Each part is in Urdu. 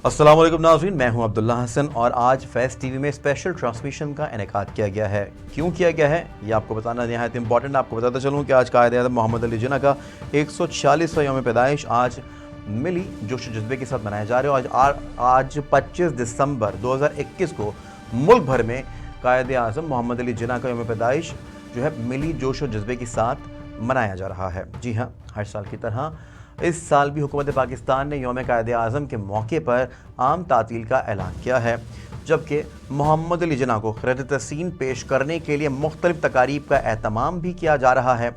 السلام علیکم ناظرین، میں ہوں عبداللہ حسن اور آج فیض ٹی وی میں اسپیشل ٹرانسمیشن کا انعقاد کیا گیا ہے۔ کیوں کیا گیا ہے یہ آپ کو بتانا نہایت امپورٹنٹ۔ آپ کو بتاتا چلوں کہ آج قائد اعظم محمد علی جناح کا 146واں یوم پیدائش آج ملی جوش و جذبے کے ساتھ منایا جا رہا ہے۔ اور آج 25 دسمبر 2021 کو ملک بھر میں قائد اعظم محمد علی جناح کا یوم پیدائش جو ہے ملی جوش و جذبے کے ساتھ منایا جا رہا ہے۔ جی ہاں، ہر سال کی طرح اس سال بھی حکومت پاکستان نے یوم قائد اعظم کے موقع پر عام تعطیل کا اعلان کیا ہے، جبکہ محمد علی جناح کو خراج تحسین پیش کرنے کے لیے مختلف تقاریب کا اہتمام بھی کیا جا رہا ہے۔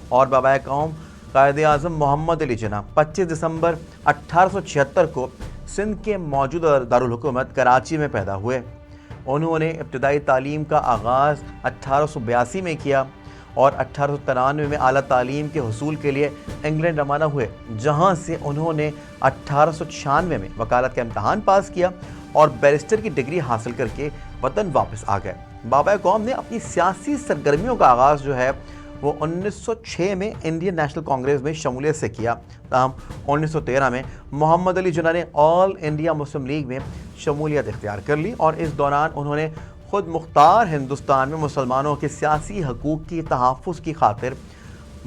اور بابائے قوم قائد اعظم محمد علی جناح 25 دسمبر 1876 کو سندھ کے موجودہ دارالحکومت کراچی میں پیدا ہوئے۔ انہوں نے ابتدائی تعلیم کا آغاز 1882 میں کیا اور 1893 میں اعلیٰ تعلیم کے حصول کے لیے انگلینڈ روانہ ہوئے، جہاں سے انہوں نے 1896 میں وکالت کا امتحان پاس کیا اور بیرسٹر کی ڈگری حاصل کر کے وطن واپس آ گئے۔ بابائے قوم نے اپنی سیاسی سرگرمیوں کا آغاز جو ہے وہ 1906 میں انڈین نیشنل کانگریس میں شمولیت سے کیا، تاہم 1913 میں محمد علی جناح نے آل انڈیا مسلم لیگ میں شمولیت اختیار کر لی اور اس دوران انہوں نے خود مختار ہندوستان میں مسلمانوں کے سیاسی حقوق کی تحفظ کی خاطر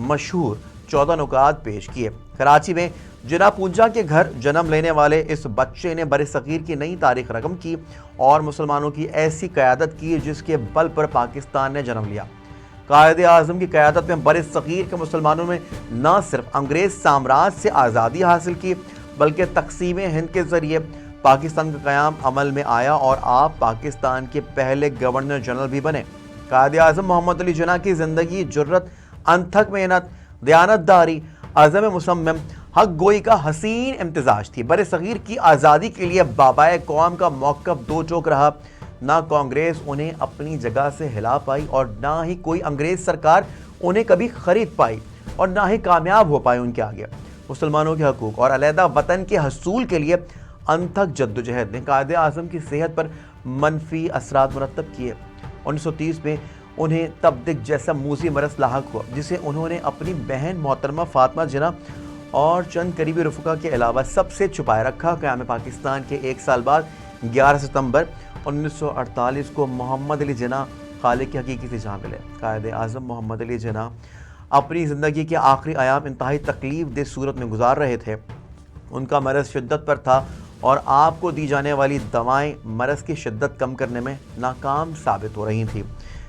مشہور 14 نکات پیش کیے۔ کراچی میں جناح پونجا کے گھر جنم لینے والے اس بچے نے برصغیر کی نئی تاریخ رقم کی اور مسلمانوں کی ایسی قیادت کی جس کے بل پر پاکستان نے جنم لیا۔ قائد اعظم کی قیادت میں برصغیر کے مسلمانوں میں نہ صرف انگریز سامراج سے آزادی حاصل کی بلکہ تقسیم ہند کے ذریعے پاکستان کا قیام عمل میں آیا اور آپ پاکستان کے پہلے گورنر جنرل بھی بنے۔ قائد اعظم محمد علی جناح کی زندگی جرت، انتھک محنت، دیانتداری، عزم مصمم، حق گوئی کا حسین امتزاج تھی۔ برصغیر کی آزادی کے لیے بابائے قوم کا موقف دو ٹوک رہا۔ نہ کانگریس انہیں اپنی جگہ سے ہلا پائی اور نہ ہی کوئی انگریز سرکار انہیں کبھی خرید پائی اور نہ ہی کامیاب ہو پائی ان کے آگے۔ مسلمانوں کے حقوق اور علیحدہ وطن کے حصول کے لیے انتھک جدوجہد نے قائد اعظم کی صحت پر منفی اثرات مرتب کیے۔ 1930 میں انہیں تبدک جیسا موذی مرض لاحق ہوا، جسے انہوں نے اپنی بہن محترمہ فاطمہ جناح اور چند قریبی رفقا کے علاوہ سب سے چھپائے رکھا۔ قیام پاکستان کے ایک سال بعد 11 ستمبر 1948 کو محمد علی جناح خالق کی حقیقی سے جہاں ملے۔ قائد اعظم محمد علی جناح اپنی زندگی کے آخری ایام انتہائی تکلیف دہ صورت میں گزار رہے تھے۔ ان کا مرض شدت پر تھا اور آپ کو دی جانے والی دوائیں مرض کی شدت کم کرنے میں ناکام ثابت ہو رہی تھیں۔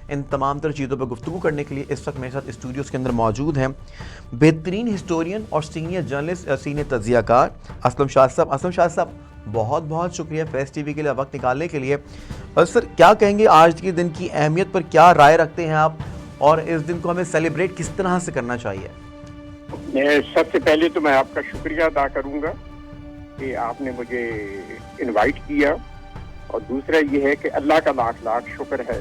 ان تمام تر چیزوں پر گفتگو کرنے کے لیے اس وقت میرے ساتھ اسٹوڈیوز کے اندر موجود ہیں بہترین ہسٹورین اور سینئر جرنلسٹ، سینئر تجزیہ کار اسلم شاہ صاحب۔ اسلم شاہ صاحب، بہت بہت شکریہ فیض ٹی وی کے لیے وقت نکالنے کے لیے۔ سر، کیا کہیں گے آج کے دن کی اہمیت پر، کیا رائے رکھتے ہیں آپ اور اس دن کو ہمیں سیلیبریٹ کس طرح سے کرنا چاہیے؟ سب سے پہلے تو میں آپ کا شکریہ ادا کروں گا کہ آپ نے مجھے انوائٹ کیا، اور دوسرا یہ ہے کہ اللہ کا لاکھ لاکھ شکر ہے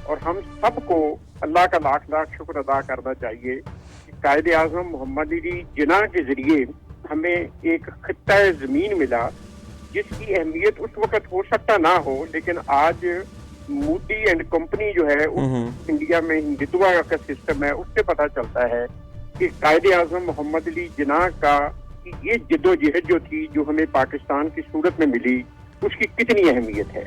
اور ہم سب کو اللہ کا لاکھ لاکھ شکر ادا کرنا چاہیے کہ قائد اعظم محمد علی جناح کے ذریعے ہمیں ایک خطہ زمین ملا جس کی اہمیت اس وقت ہو سکتا نہ ہو، لیکن آج مودی اینڈ کمپنی جو ہے انڈیا میں ہندوتوا کا سسٹم ہے، اس سے پتہ چلتا ہے کہ قائد اعظم محمد علی جناح کا یہ جدوجہد جو تھی، جو ہمیں پاکستان کی صورت میں ملی، اس کی کتنی اہمیت ہے۔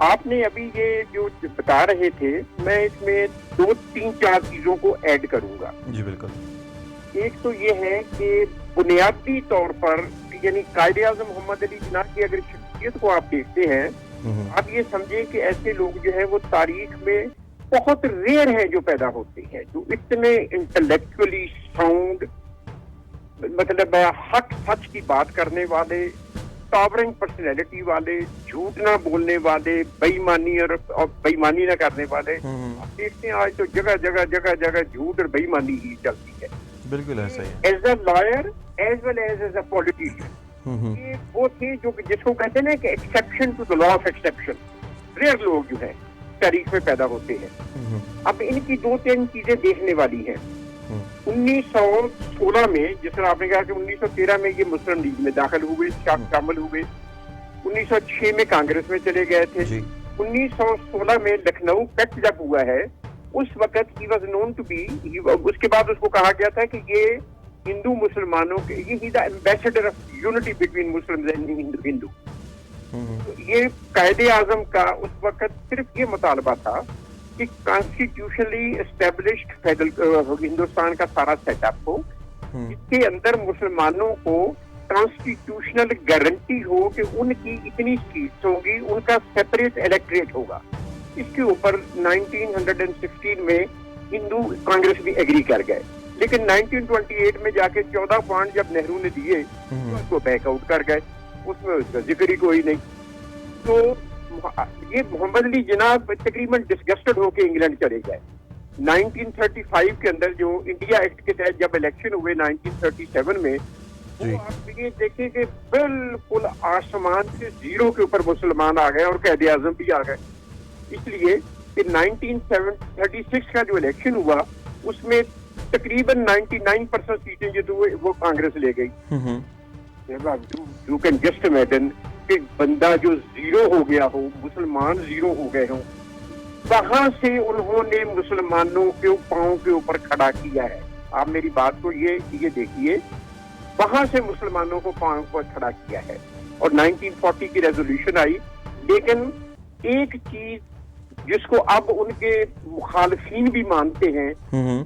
آپ نے ابھی یہ جو بتا رہے تھے، میں اس میں 2-3-4 چیزوں کو ایڈ کروں گا۔ جی بالکل۔ ایک تو یہ ہے کہ بنیادی طور پر یعنی قائد اعظم محمد علی جناح کی اگر شخصیت کو آپ دیکھتے ہیں، آپ یہ سمجھیں کہ ایسے لوگ جو ہے وہ تاریخ میں بہت ریئر ہیں جو پیدا ہوتے ہیں، جو اتنے انٹلیکچولی ساؤنڈ، مطلب حق سچ کی بات کرنے والے، ٹاورنگ پرسنالٹی والے، جھوٹ نہ بولنے والے، بے ایمانی نہ کرنے والے۔ آپ دیکھتے ہیں آج تو جگہ جگہ جھوٹ اور بے ایمانی ہی چلتی ہے۔ بالکل ایسا ہی۔ As a lawyer as well as a politician, یہ وہ تھے جو جس کو کہتے ہیں نا کہ exception to the law of exception, rare لوگ جو ہیں تاریخ میں پیدا ہوتے ہیں۔ اب ان کی 2-3 چیزیں دیکھنے والی ہیں۔ 1916 میں، جس طرح آپ نے کہا کہ 1913 میں یہ مسلم لیگ میں داخل ہوئے، شامل ہوئے، 1906 میں کانگریس میں چلے گئے تھے۔ 1916 میں لکھنؤ پیکٹ جب ہوا ہے، اس وقت ہی واز نون ٹو بی، اس کے بعد اس کو کہا گیا تھا کہ یہ ہندو مسلمانوں کے، یہ ambassador of unity between Muslims and Hindu. یہ قائد اعظم کا اس وقت صرف یہ مطالبہ تھا کہ کانسٹیٹیوشنلی اسٹیبلشڈ فیڈرل ہندوستان کا سارا سیٹ اپ ہو، اس کے اندر مسلمانوں کو کانسٹیٹیوشنل گارنٹی ہو کہ ان کی اتنی سیٹس ہوں گی، ان کا سیپریٹ الیکٹریٹ ہوگا. اس کے اوپر 1916 میں ہندو کانگریس بھی ایگری کر گئے، لیکن 1928 میں جا کے 14 پوائنٹ جب نہرو نے دیے تو اس کو بیک آؤٹ کر گئے، اس میں اس کا ذکر ہی کوئی نہیں. تو یہ محمد علی جناح تقریباً ڈسگسٹڈ ہو کے انگلینڈ چلے گئے. 1935 کے اندر جو انڈیا ایکٹ کے تحت جب الیکشن ہوئے 1937 میں، وہ آپ یہ دیکھیں کہ بالکل آسمان سے زیرو کے اوپر مسلمان آ گئے اور قائد اعظم بھی آ گئے. اس لیے کہ 1936 کا جو الیکشن ہوا اس میں تقریباً 99% سیٹیں جو تھی وہ کانگریس لے گئی. یو کین جسٹ امیجن کہ بندہ جو زیرو ہو گیا ہو، مسلمان زیرو ہو گئے ہوں، وہاں سے انہوں نے مسلمانوں کے پاؤں کے اوپر کھڑا کیا ہے. آپ میری بات کو یہ دیکھیے، وہاں سے مسلمانوں کو پاؤں پر کھڑا کیا ہے. اور 1940 کی ریزولوشن آئی، لیکن ایک چیز جس کو اب ان کے مخالفین بھی مانتے ہیں،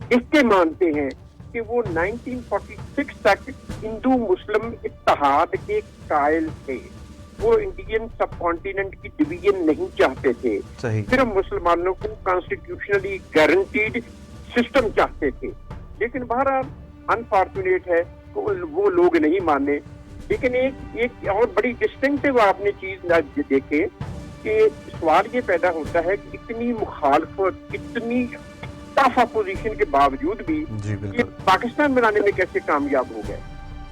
اس کے مانتے ہیں کہ وہ 1946 تک ہندو مسلم اتحاد کے قائل تھے. وہ انڈین سب کانٹیننٹ کی ڈویژن نہیں چاہتے تھے، صرف مسلمانوں کو کانسٹیٹیوشنلی گارنٹیڈ سسٹم چاہتے تھے. لیکن بہرحال انفارچونیٹ ہے کہ وہ لوگ نہیں مانے. لیکن ایک اور بڑی ڈسٹنکٹیو آپ نے چیز دیکھے کہ سوال یہ پیدا ہوتا ہے کہ اتنی مخالفت، اتنی ٹف اپوزیشن کے باوجود بھی یہ پاکستان بنانے میں کیسے کامیاب ہو گئے.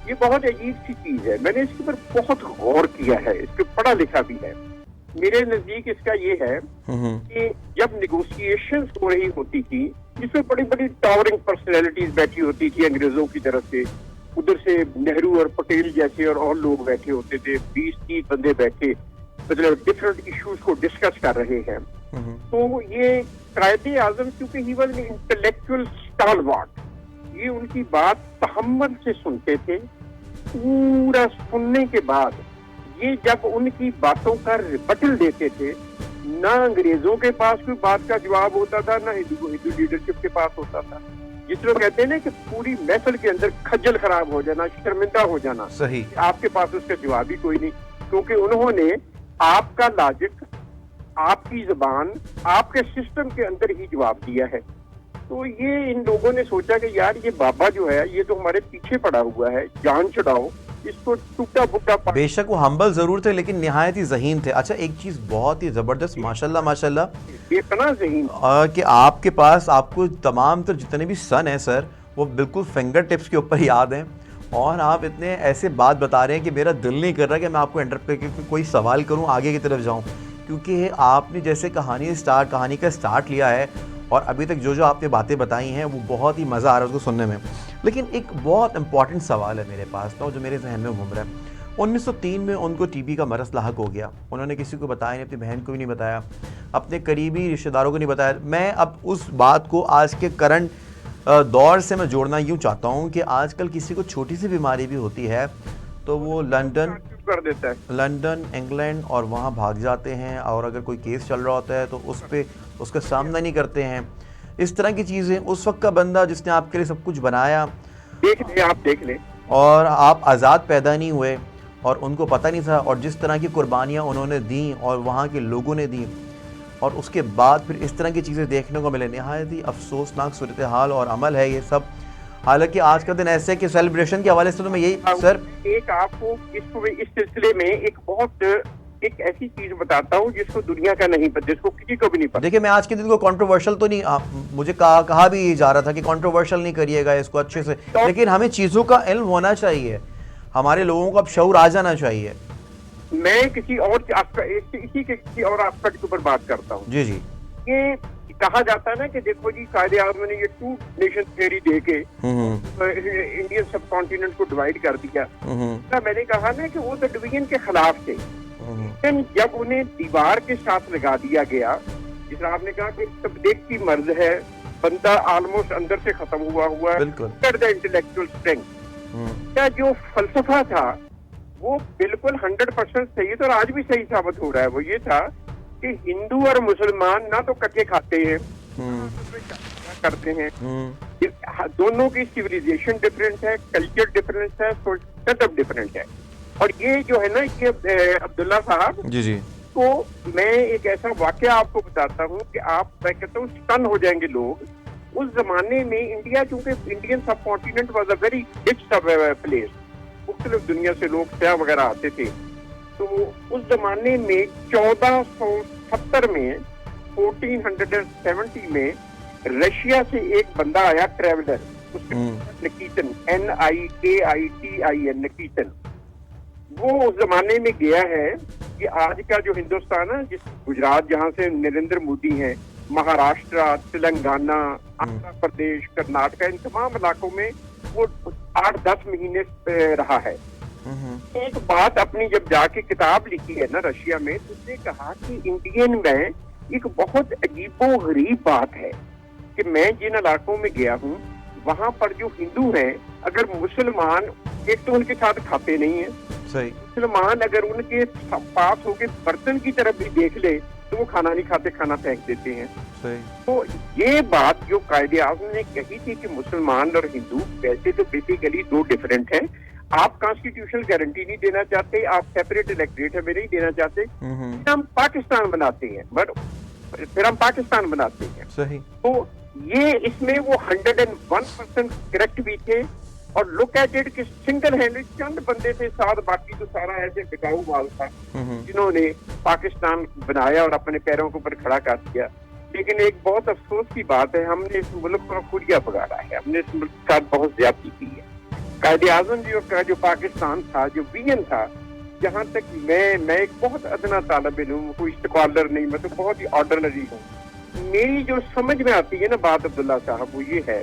یہ بہت عجیب سی چیز ہے. میں نے اس کے اوپر بہت غور کیا ہے، اس پہ پڑھا لکھا بھی ہے. میرے نزدیک اس کا یہ ہے کہ جب نیگوشیشنز ہو رہی ہوتی تھی، جس میں بڑی بڑی ٹاورنگ پرسنالٹیز بیٹھی ہوتی تھی انگریزوں کی طرف سے، ادھر سے نہرو اور پٹیل جیسے اور لوگ بیٹھے ہوتے تھے، 20-30 بندے بیٹھے، مطلب ڈفرنٹ ایشوز کو ڈسکس کر رہے ہیں. تو یہ قائد اعظم کیونکہ ہی واز این انٹلیکچوئل اسٹالوارٹ، یہ ان کی بات تحمل سے سنتے تھے. پورا سننے کے بعد یہ جب ان کی باتوں کا ریبٹل دیتے تھے، نہ انگریزوں کے پاس کوئی بات کا جواب ہوتا تھا، نہ ہندو لیڈرشپ کے پاس ہوتا تھا. جس لوگ کہتے ہیں نا کہ پوری محفل کے اندر کھجل خراب ہو جانا، شرمندہ ہو جانا، صحیح، آپ کے پاس اس کا جواب ہی کوئی نہیں، کیونکہ انہوں نے آپ کا لاجک، آپ کی زبان، آپ کے سسٹم کے اندر ہی جواب دیا ہے. تو یہ ان لوگوں نے سوچا کہ یار یہ بابا جو ہے یہ تو ہمارے پیچھے پڑا ہوا ہے، جان چھڑاؤ اس کو، ٹوٹا بٹا. بے شک وہ ہمبل ضرور تھے لیکن نہایت ہی ذہین تھے. اچھا ایک چیز بہت ہی زبردست، ماشاءاللہ ماشاءاللہ، اتنا ذہین کہ آپ کے پاس آپ کو تمام تر جتنے بھی سن ہیں سر، وہ بالکل فنگر ٹپس کے اوپر یاد ہیں. اور آپ اتنے ایسے بات بتا رہے ہیں کہ میرا دل نہیں کر رہا کہ میں آپ کو کوئی سوال کروں، آگے کی طرف جاؤں، کیونکہ آپ نے جیسے کہانی کا سٹارٹ لیا ہے اور ابھی تک جو آپ نے باتیں بتائی ہیں وہ بہت ہی مزہ آ رہا ہے اس کو سننے میں. لیکن ایک بہت امپورٹنٹ سوال ہے میرے پاس جو میرے ذہن میں گھوم رہا ہے. 1903 میں ان کو ٹی بی کا مرض لاحق ہو گیا. انہوں نے کسی کو بتایا نہیں، اپنی بہن کو بھی نہیں بتایا، اپنے قریبی رشتہ داروں کو نہیں بتایا. میں اب اس بات کو آج کے کرنٹ دور سے میں جوڑنا یوں چاہتا ہوں کہ آج کل کسی کو چھوٹی سی بیماری بھی ہوتی ہے تو وہ لندن کر دیتا ہے، لندن، انگلینڈ اور وہاں بھاگ جاتے ہیں، اور اگر کوئی کیس چل رہا ہوتا ہے تو اس پہ اس کا سامنا نہیں کرتے ہیں. اس طرح کی چیزیں. اس وقت کا بندہ جس نے آپ کے لیے سب کچھ بنایا، دیکھ لیں آپ، دیکھ لیں، اور آپ آزاد پیدا نہیں ہوئے اور ان کو پتہ نہیں تھا، اور جس طرح کی قربانیاں انہوں نے دیں اور وہاں کے لوگوں نے دیں، اور اس کے بعد پھر اس طرح کی چیزیں دیکھنے کو ملے. نہایت ہی افسوسناک صورتحال اور عمل ہے یہ سب. حالانکہ آج کا دن ایسے ہے کہ سیلیبریشن کے حوالے سے تو میں یہی سر ایک آپ کو اس سلسلے میں ایک ایسی چیز بتاتا ہوں جس کو دنیا کا نہیں پتا، جس کو کسی کو بھی نہیں پتا. دیکھیں میں آج کے دن کو کنٹروورشل تو نہیں، مجھے کہا بھی جا رہا تھا کہ کنٹروورشل نہیں کریے گا اس کو اچھے سے، لیکن ہمیں چیزوں کا علم ہونا چاہیے، ہمارے لوگوں کو اب شعور آ جانا چاہیے. میں کسی اور اسی کے کسی اور آسپیکٹ کے اوپر بات کرتا ہوں. جی جی. یہ کہا جاتا ہے نا کہ دیکھو جی قائد اعظم نے یہ 2 نیشن تھیوری دے کے انڈین سب کانٹیننٹ کو ڈیوائیڈ کر دیا. میں نے کہا نا کہ وہ تو ڈویژن کے خلاف تھے، لیکن جب انہیں دیوار کے ساتھ لگا دیا گیا، جس طرح آپ نے کہا کہ تبلیغ کی مرض ہے، بندہ آلموسٹ اندر سے ختم ہوا ہے، انٹلیکچوئل اسٹرینتھ کا جو فلسفہ تھا وہ بالکل 100% صحیح تھا اور آج بھی صحیح ثابت ہو رہا ہے. وہ یہ تھا کہ ہندو اور مسلمان نہ تو کٹھے کھاتے ہیں کرتے ہیں, دونوں کی سیویلائزیشن ڈفرینٹ ہے, کلچر ڈفرینس ہے, سیٹ اپ ڈفرینٹ ہے. اور یہ جو ہے نا یہ عبداللہ صاحب جی تو میں ایک ایسا واقعہ آپ کو بتاتا ہوں کہ آپ میں کہتا ہوں اسٹن ہو جائیں گے لوگ. اس زمانے میں انڈیا, چونکہ Indian sub continent was a very rich place, مختلف دنیا سے لوگ سیاح وغیرہ آتے تھے. تو اس زمانے میں 1470 میں 1470 میں رشیا سے ایک بندہ آیا ٹریولر, اس کے نکیتن, NIKITIN, نکیتن. وہ اس زمانے میں گیا ہے کہ آج کا جو ہندوستان ہے, جس گجرات جہاں سے نریندر مودی ہیں, مہاراشٹرا, تلنگانہ, آندھرا پردیش, کرناٹکا, ان تمام علاقوں میں وہ 8-10 مہینے رہا ہے. ایک بات اپنی جب جا کے کتاب لکھی ہے نا رشیا میں, تو اس نے کہا کہ انڈین میں ایک بہت عجیب و غریب بات ہے کہ میں جن علاقوں میں گیا ہوں وہاں پر جو ہندو ہیں, اگر مسلمان ایک تو ان کے ساتھ کھاتے نہیں ہیں, مسلمان اگر ان کے پاس ہو کے برتن کی طرف بھی دیکھ لے تو وہ کھانا نہیں کھاتے, کھانا پھینک دیتے ہیں. تو یہ بات جو قائد اعظم نے کہی تھی کہ مسلمان اور ہندو ویسے تو بیسیکلی دو ڈفرینٹ ہیں, آپ کانسٹیٹیوشنل گارنٹی نہیں دینا چاہتے, آپ سیپریٹ الیکٹریٹ ہمیں نہیں دینا چاہتے, ہم پاکستان بناتے ہیں, بٹ پھر ہم پاکستان بناتے ہیں. صحیح. تو یہ اس میں وہ 101% کریکٹ بھی تھے. اور لک ایٹ اٹ کہ سنگل ہینڈڈ چند بندے تھے ساتھ, باقی تو سارا ایسے ٹکاؤ مال تھا جنہوں نے پاکستان بنایا اور اپنے پیروں کے اوپر کھڑا کر دیا. لیکن ایک بہت افسوس کی بات ہے, ہم نے اس ملک کو خودیا بگاڑا ہے, ہم نے اس ملک کے ساتھ بہت زیادتی کی ہے. قائد اعظم جو پاکستان تھا, جو ویژن تھا, جہاں تک میں ایک بہت ادنا طالب علم, کوئی اسکالر نہیں, میں تو بہت ہی آرڈنری ہوں. میری جو سمجھ میں آتی ہے نا بات عبداللہ صاحب, وہ یہ ہے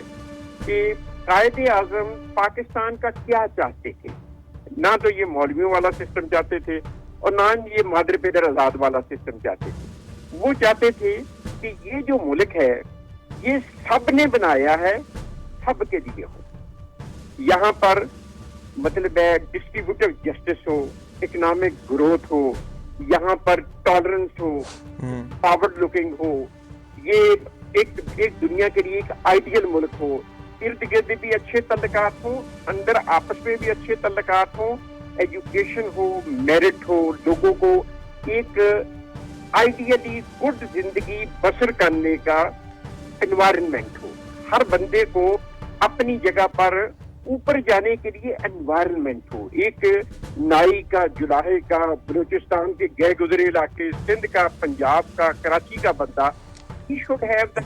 کہ قائد اعظم پاکستان کا کیا چاہتے تھے. نہ تو یہ مولویوں والا سسٹم چاہتے تھے اور نہ یہ مادر پیدر آزاد والا سسٹم چاہتے تھے. وہ چاہتے تھے کہ یہ جو ملک ہے یہ سب نے بنایا ہے, سب کے لیے ہو. یہاں پر مطلب ہے ڈسٹریبیوٹیو جسٹس ہو, اکنامک گروتھ ہو, یہاں پر ٹالرنس ہو, فارورڈ لکنگ ہو, یہ ایک دنیا کے لیے ایک آئیڈیل ملک ہو, ارد گرد بھی اچھے تعلقات ہوں, اندر آپس میں بھی اچھے تعلقات ہوں, ایجوکیشن ہو, میرٹ ہو, لوگوں کو ایک آئیڈیلی گڈ زندگی بسر کرنے کا انوائرمنٹ ہو, ہر بندے کو اپنی جگہ پر اوپر جانے کے لیے انوائرمنٹ ہو. ایک نائی کا, جلاہے کا, بلوچستان کے گئے گزرے علاقے, سندھ کا, پنجاب کا, کراچی کا بندہ,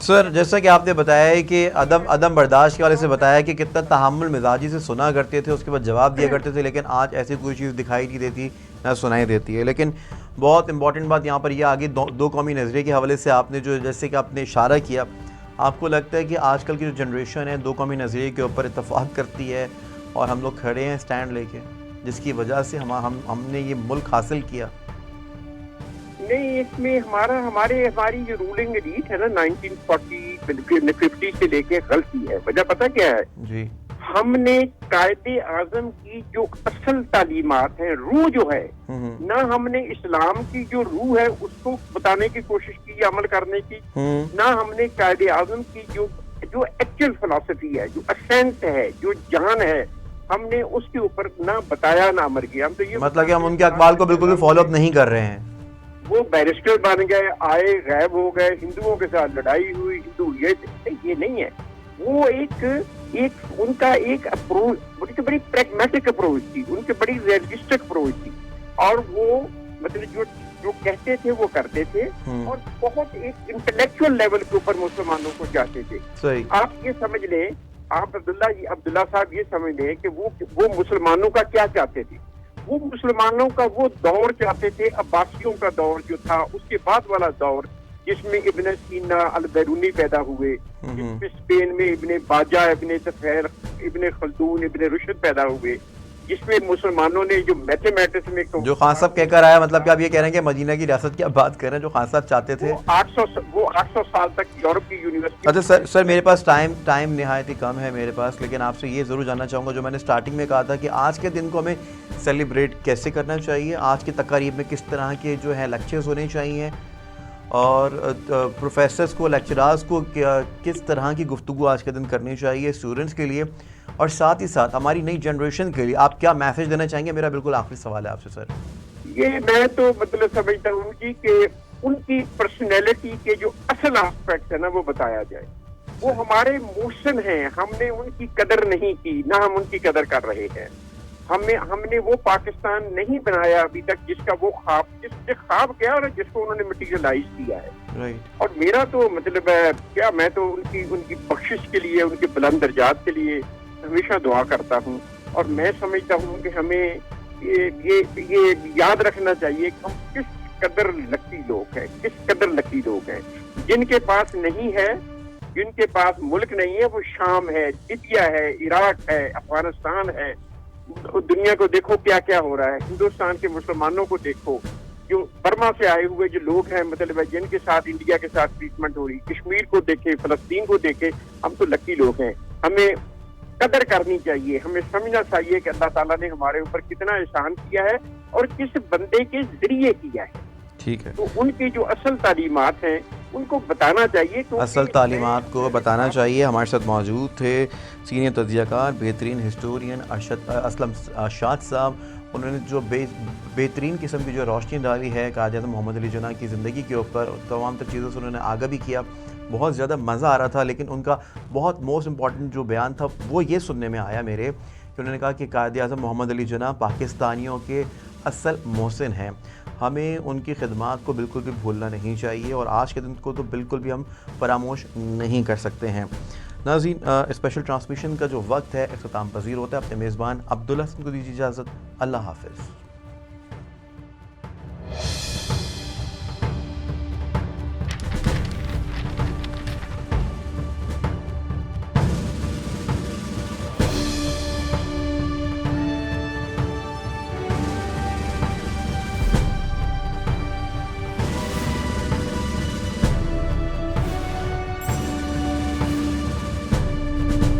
سر جیسا کہ آپ نے بتایا ہے کہ عدم برداشت کے والے سے بتایا کہ کتنا تحمل مزاجی سے سنا کرتے تھے, اس کے بعد جواب دیا کرتے تھے, لیکن آج ایسی کوئی چیز دکھائی نہیں دیتی, نہ سنائی دیتی ہے. لیکن بہت امپورٹنٹ بات یہاں پر یہ آگے دو قومی نظریے کے حوالے سے آپ نے جو جیسے کہ آپ نے اشارہ کیا, آپ کو لگتا ہے کہ آج کل کی جو جنریشن ہے دو قومی نظریے کے اوپر اتفاق کرتی ہے اور ہم لوگ کھڑے ہیں سٹینڈ لے کے, جس کی وجہ سے ہم نے یہ ملک حاصل کیا؟ نہیں, اس میں ہماری جو رولنگ ایلیٹ ہے نا 1940-50 سے لے کے غلطی ہے. وجہ پتہ کیا ہے جی؟ ہم نے قائد اعظم کی جو اصل تعلیمات ہیں, روح جو ہے, نہ ہم نے اسلام کی جو روح ہے اس کو بتانے کی کوشش کی, عمل کرنے کی, نہ ہم نے قائد اعظم کی جو ایکچوئل فلسفی ہے, جو اسینس ہے, جو جان ہے, ہم نے اس کے اوپر نہ بتایا نہ عمل کیا. ہم تو یہ مطلب کہ ہم ان کے اقوال کو بالکل بھی فالو اپ نہیں کر رہے ہیں. وہ بیرسٹر بن گئے, آئے, غائب ہو گئے, ہندوؤں کے ساتھ لڑائی ہوئی, ہندو یہ نہیں ہے. وہ ایک ان کا ایک اپروچ بڑی پریگمیٹک اپروچ تھی, ان کی بڑی ریئلسٹک اپروچ تھی, اور وہ مطلب جو کہتے تھے وہ کرتے تھے, اور بہت ایک انٹلیکچوئل لیول کے اوپر مسلمانوں کو چاہتے تھے. آپ یہ سمجھ لیں, آپ عبداللہ صاحب یہ سمجھ لیں کہ وہ مسلمانوں کا کیا چاہتے تھے. وہ مسلمانوں کا وہ دور چاہتے تھے, عباسیوں کا دور جو تھا, اس کے بعد والا دور جس میں ابن سینا البیرونی پیدا ہوئے, جس میں اسپین میں ابن باجہ, ابن تفیل, ابن خلدون, ابن رشد پیدا ہوئے. جس میں مسلمانوں نے جو میتھمیٹکس میں جو خان صاحب کہہ کر آیا، مطلب کہ آپ یہ کہہ رہے ہیں کہ مدینہ کی ریاست کی آپ بات کر رہے ہیں جو خان صاحب چاہتے تھے. وہ 800 سال تک یورپ کی یونیورسٹی. اچھا سر میرے پاس ٹائم نہایت ہی کم ہے میرے پاس، لیکن آپ سے یہ ضرور جاننا چاہوں گا جو میں نے سٹارٹنگ میں کہا تھا کہ آج کے دن کو ہمیں سیلیبریٹ کیسے کرنا چاہیے، آج کی تقاریب میں کس طرح کے جو ہے لیکچرز ہونے چاہیے، اور پروفیسرز کو، لیکچرارز کو کس طرح کی گفتگو آج کے دن کرنی چاہیے اسٹوڈنٹس کے لیے، اور ساتھ ہی ساتھ ہماری نئی جنریشن کے لیے آپ کیا میسج دینا چاہیں گے؟ میرا بالکل آخری سوال ہے آپ سے سر. یہ میں تو مطلب سمجھتا ہوں کہ ان کی پرسنالٹی کے جو اصل آسپیکٹ ہے نا وہ بتایا جائے. وہ ہمارے موشن ہیں، ہم نے ان کی قدر نہیں کی، نہ ہم ان کی قدر کر رہے ہیں. ہم نے وہ پاکستان نہیں بنایا ابھی تک جس کا وہ خواب کیا اور جس کو انہوں نے مٹیریلائز کیا ہے. اور میرا تو مطلب ہے کیا، میں تو ان کی بخشش کے لیے، ان کے بلند درجات کے لیے ہمیشہ دعا کرتا ہوں. اور میں سمجھتا ہوں کہ ہمیں یہ یاد رکھنا چاہیے کہ ہم کس قدر لکی لوگ ہیں. جن کے پاس نہیں ہے، جن کے پاس ملک نہیں ہے، وہ شام ہے، لیبیا ہے، عراق ہے، افغانستان ہے. دنیا کو دیکھو کیا کیا ہو رہا ہے. ہندوستان کے مسلمانوں کو دیکھو، جو برما سے آئے ہوئے جو لوگ ہیں، مطلب جن کے ساتھ انڈیا کے ساتھ ٹریٹمنٹ ہو رہی. کشمیر کو دیکھے، فلسطین کو دیکھے. ہم تو لکی لوگ ہیں. ہمیں قدر کرنی چاہیے، ہمیں سمجھنا چاہیے کہ اللہ تعالیٰ نے ہمارے اوپر کتنا احسان کیا ہے اور کس بندے کے ذریعے کیا ہے. ٹھیک ہے، تو ان کی جو اصل تعلیمات ہیں ان کو بتانا چاہیے. اصل تعلیمات کو بتانا چاہیے. ہمارے ساتھ موجود تھے سینئر تجزیہ کار، بہترین ہسٹورین اسلم شاد صاحب. انہوں نے جو بہترین قسم کی جو روشنی ڈالی ہے قائد اعظم محمد علی جناح کی زندگی کے اوپر، تمام تر چیزوں سے انہوں نے آگاہ بھی کیا. بہت زیادہ مزہ آ رہا تھا، لیکن ان کا بہت موسٹ امپورٹنٹ جو بیان تھا وہ یہ سننے میں آیا میرے کہ انہوں نے کہا کہ قائد اعظم محمد علی جناح پاکستانیوں کے اصل محسن ہیں. ہمیں ان کی خدمات کو بالکل بھی بھولنا نہیں چاہیے، اور آج کے دن کو تو بالکل بھی ہم فراموش نہیں کر سکتے ہیں. ناظرین، اسپیشل ٹرانسمیشن کا جو وقت ہے اختتام پذیر ہوتا ہے. اپنے میزبان عبداللہ حسن کو دیجیے اجازت. اللہ حافظ.